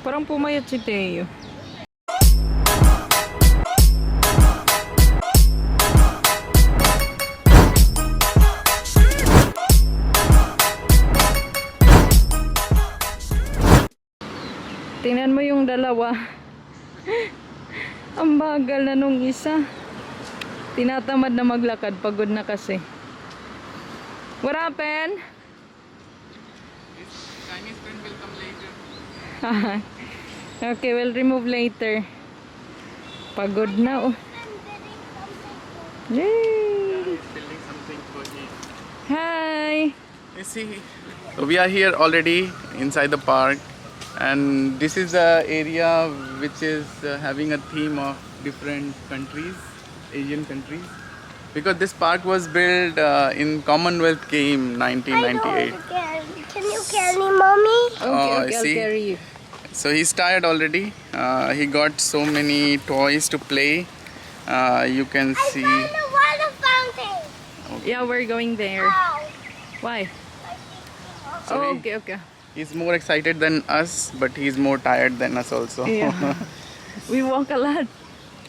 Parang pumayat si Teo. Tingnan mo yung dalawa. Ang bagal na nung isa. Tinatamad na maglakad. Pagod na kasi. What happened? Chinese friend will come later. Okay, we'll remove later. Pagod na oh. Yay! He's building something for him. Hi! You see, so we are here already inside the park, and this is the area which is having a theme of different countries, Asian countries, because this park was built in Commonwealth Game 1998. Can you carry me, mommy? Okay, I okay, I'll see. carry you. So he's tired already. He got so many toys to play. You can see. I found a water fountain. Yeah, we're going there. Wow. Why? So Oh, we- okay, okay. He's more excited than us, but he's more tired than us also. Yeah. We walk a lot.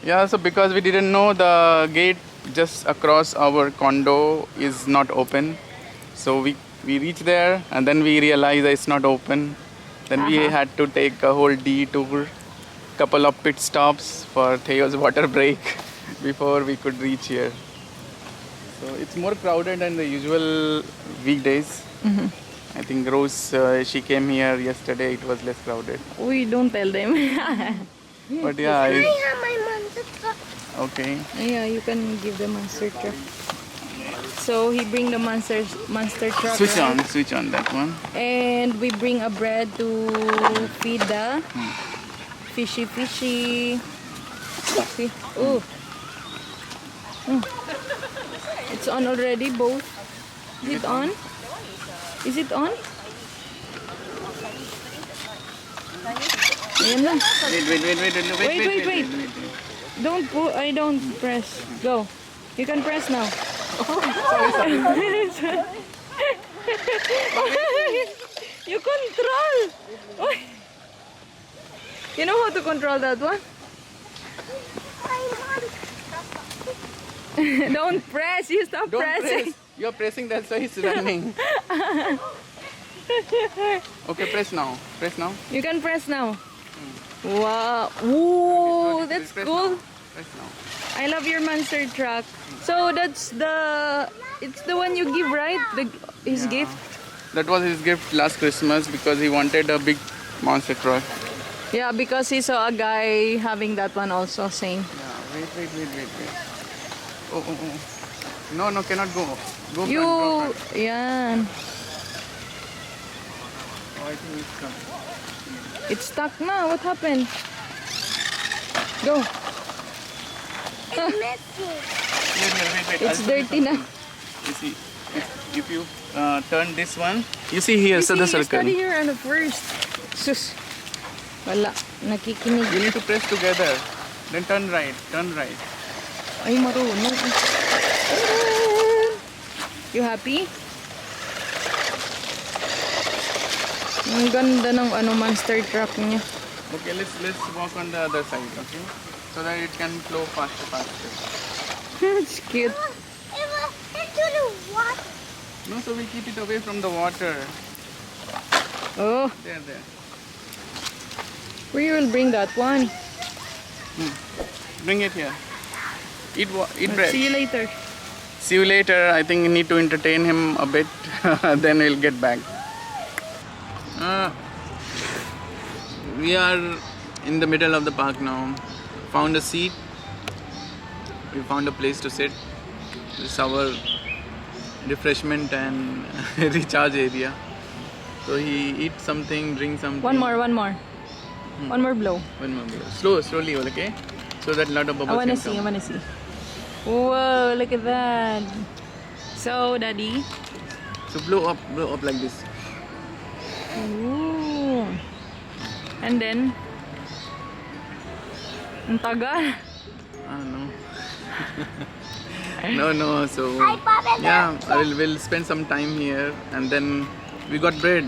Yeah, so because we didn't know the gate just across our condo is not open. So we reached there and then we realized that it's not open. Then we had to take a whole detour, couple of pit stops for Theo's water break before we could reach here. So it's more crowded than the usual weekdays. I think Rose, she came here yesterday, it was less crowded. We don't tell them. But yeah, Can I have my monster truck? okay. Yeah, you can give the monster truck. So he bring the monster truck. Switch right? on that one. And we bring a bread to feed the fishy. See? Oh. It's on already, both. Is it on? Is it on? Ayan lang. Wait. Don't put, I don't press. Go. You can press now. You control. Oy. You know how to control that one? Don't press. You stop Don't pressing. press. You're pressing, that's why he's running. Okay, press now. Press now. You can press now. Wow. Ooh, that's Press cool. now. Press now. I love your monster truck. So that's it's the one you give, right? His gift. That was his gift last Christmas because he wanted a big monster truck. Yeah, because he saw a guy having that one also, same. Yeah, wait. Oh. No, cannot go. Go You, front, go front. yan. Oh, I think it's come. It's stuck now. What happened? Go. It's messy. Wait. It's I'll show you dirty now. something. You see, if you turn this one, you see here, so the You circle. study here on the first. Sus. Wala. Nakikinig. You need to press together. Then turn right. Ay, marunong. You happy? Ang ganda ng monster truck niya. Okay, let's walk on the other side, okay? So that it can flow faster. It's cute. It was into the water. No, so we keep it away from the water. Oh, There. where you will bring that one? Bring it here. Eat bread. See you later. See you later. I think you need to entertain him a bit. Then we'll get back. We are in the middle of the park now. Found a seat. We found a place to sit. This is our refreshment and recharge area. So he eats something, drinks something. One more. One more blow. One more. Slowly, okay? So that lot of bubbles I wanna can see. come. Whoa, look at that. So, Daddy. So blow up like this. Ooh. And then, ang tagal. I don't know. No. So I pop it yeah, we'll spend some time here, and then we got bread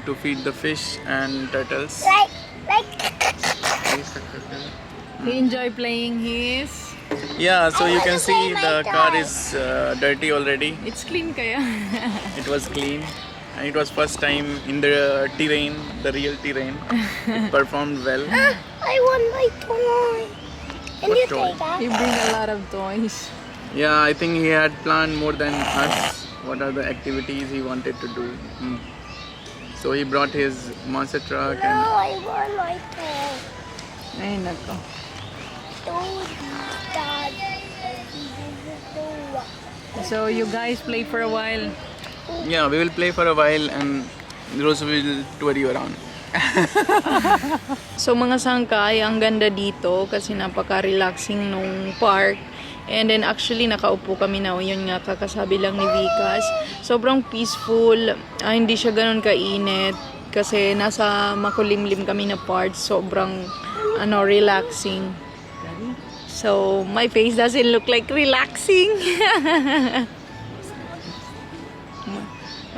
to feed the fish and turtles. like He enjoy playing his. Yeah, so I you wanna can see play my the car car. is dirty already. It's clean kaya. It was clean, and it was first time in the terrain, the real terrain. It performed well. I want my toy. Can What you toy? take that? He bring a lot of toys. Yeah, I think he had planned more than us. What are the activities he wanted to do? So he brought his monster truck No, and I want my toy. Ay, nako. Don't dad. So, you guys play for a while. yeah, we will play for a while and Rose will tour you around. So mga sangkay, ang ganda dito kasi napaka-relaxing nung park. And then actually nakaupo kami na, yun nga kakasabi lang ni Vikas. Sobrang peaceful, hindi siya ganun kainit kasi nasa makulimlim kami na part. Sobrang relaxing. So my face doesn't look like relaxing.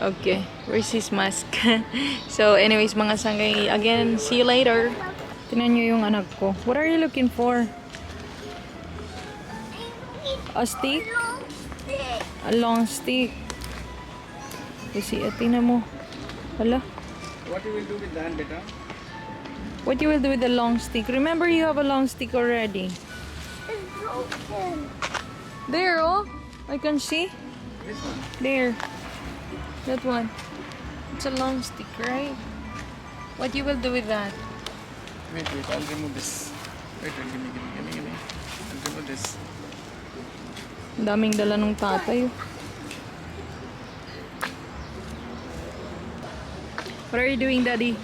Okay, where's his mask? So anyways mga sangay, again, see you later. Tingnan nyo yung anak ko. What are you looking for? A stick? A long stick. You see, tingnan mo. Hala. What you will do with that, beta? What you will do with the long stick? Remember you have a long stick already. It's broken. There, oh. I can see. This one. There. That one. It's a long stick, right? What you will do with that? Wait, I'll remove this. Wait, give me. I'll remove this. Ang daming dala nung tatay. What are you doing, Daddy?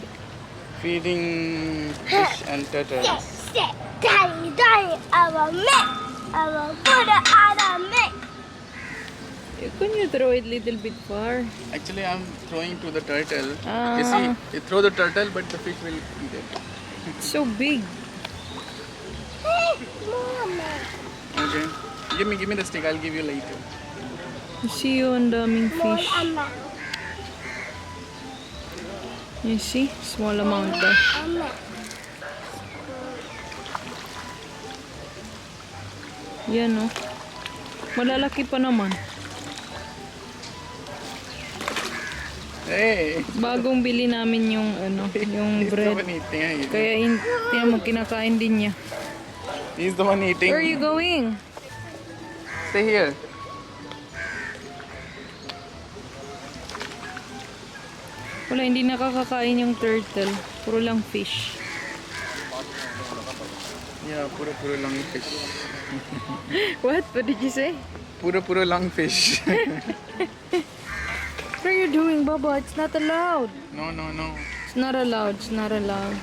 Feeding fish and turtles. Sit, daddy, I will make. I will put it on a mix. Can you throw it a little bit far? Actually, I'm throwing to the turtle. Ah. You see, you throw the turtle, but the fish will eat it. It's so big. Hey, Mama. Okay. Give me the stick. I'll give you later. You see yung daming fish. Mama. You see? Small amount daw. Mama. Yan, oh. Malalaki pa naman. Hey. Bagong bili namin yung yung He's the bread. one eating. Kaya tiyan mo, kinakain din niya. He's the one eating. Where are you going? Stay here. Wala, hindi nakakakain yung turtle. Puro lang fish. Yeah, puro lang fish. What? What did you say? Puro lang fish. What are you doing, Baba? It's not allowed. No. It's not allowed. It's not allowed.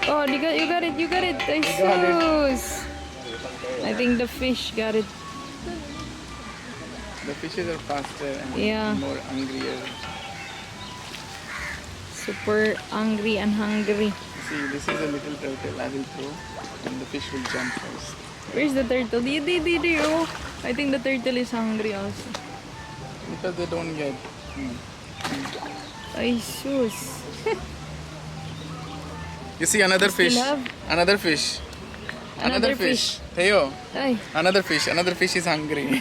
Oh, you got it. Jesus. I think the fish got it. The fishes are faster and Yeah. more hungrier. Super angry and hungry. See, this is a little turtle. I will throw, and the fish will jump first. Where's the turtle? Oh. I think the turtle is hungry also. Because they don't get. Ay, sus. You see another fish. have? Another fish. Another fish. Theo, Ay. another fish. Another fish is hungry.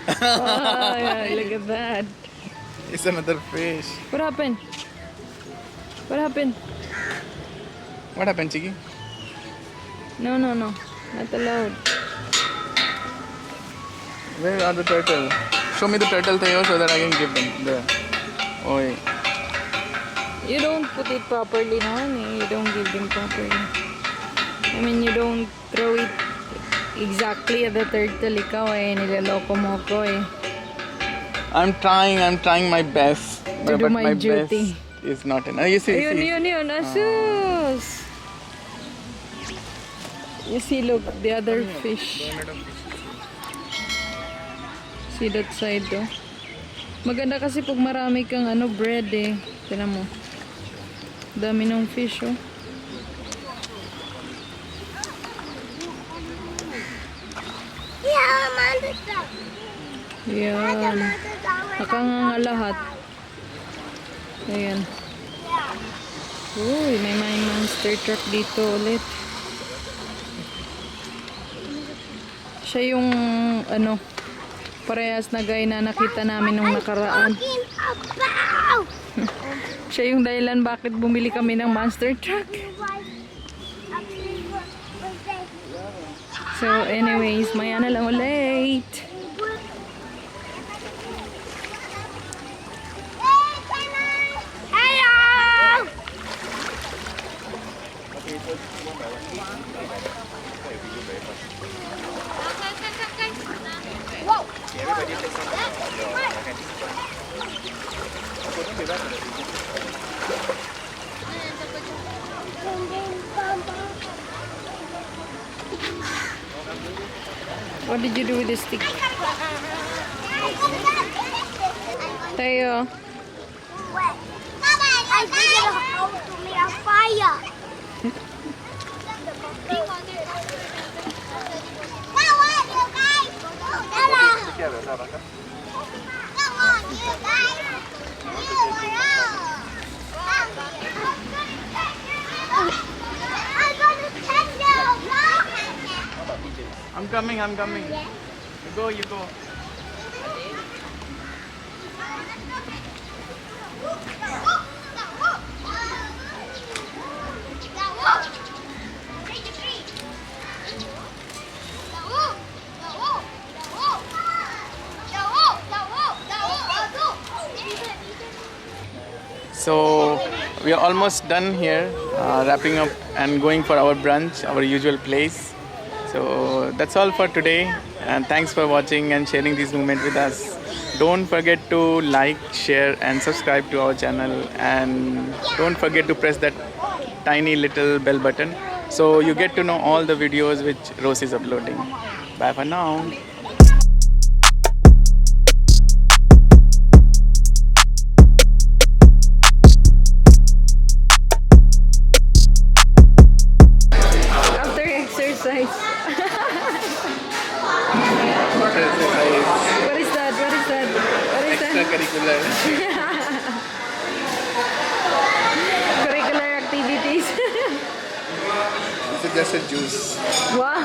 Oh, yeah, look at that. It's another fish. What happened? What happened? What happened, Chiki? No. Not allowed. Where are the turtle? Show me the turtle, Theo, so that I can give them. There. Oi. You don't put it properly, no? You don't give them properly. I mean, you don't throw it exactly at the turtle. Ikaw niloloko mo ko eh. I'm trying my best. To do but my duty. best is not enough. You see, Ayun, see. yun, asus! You see, look, the other fish. See that side, oh. Maganda kasi pag marami kang bread eh. Tignan mo. Dami ng fish, oh. Yeah, mother duck. Yan. Nakanganga lahat. Ayan. Uy, may monster truck dito ulit. Siya yung parehas na guy na nakita namin nung nakaraan. Talking about. Siya yung dahilan bakit bumili kami ng monster truck. So anyways, maya na lang ulit. Hello. Whoa. What did you do with the stick? Tayo. I figured out how to make a fire. Come on, you guys. Come on. Come on, you guys. You are out. I'm gonna take you. I'm coming, I'm coming. You go, you go. So we are almost done here, wrapping up and going for our brunch, our usual place. So that's all for today, and thanks for watching and sharing this moment with us. Don't forget to like, share and subscribe to our channel, and don't forget to press that tiny little bell button so you get to know all the videos which Rose is uploading. Bye for now. After exercise. What is that? What is that? What is that? Extracurricular. Curricular activities. This is just a juice. Wow.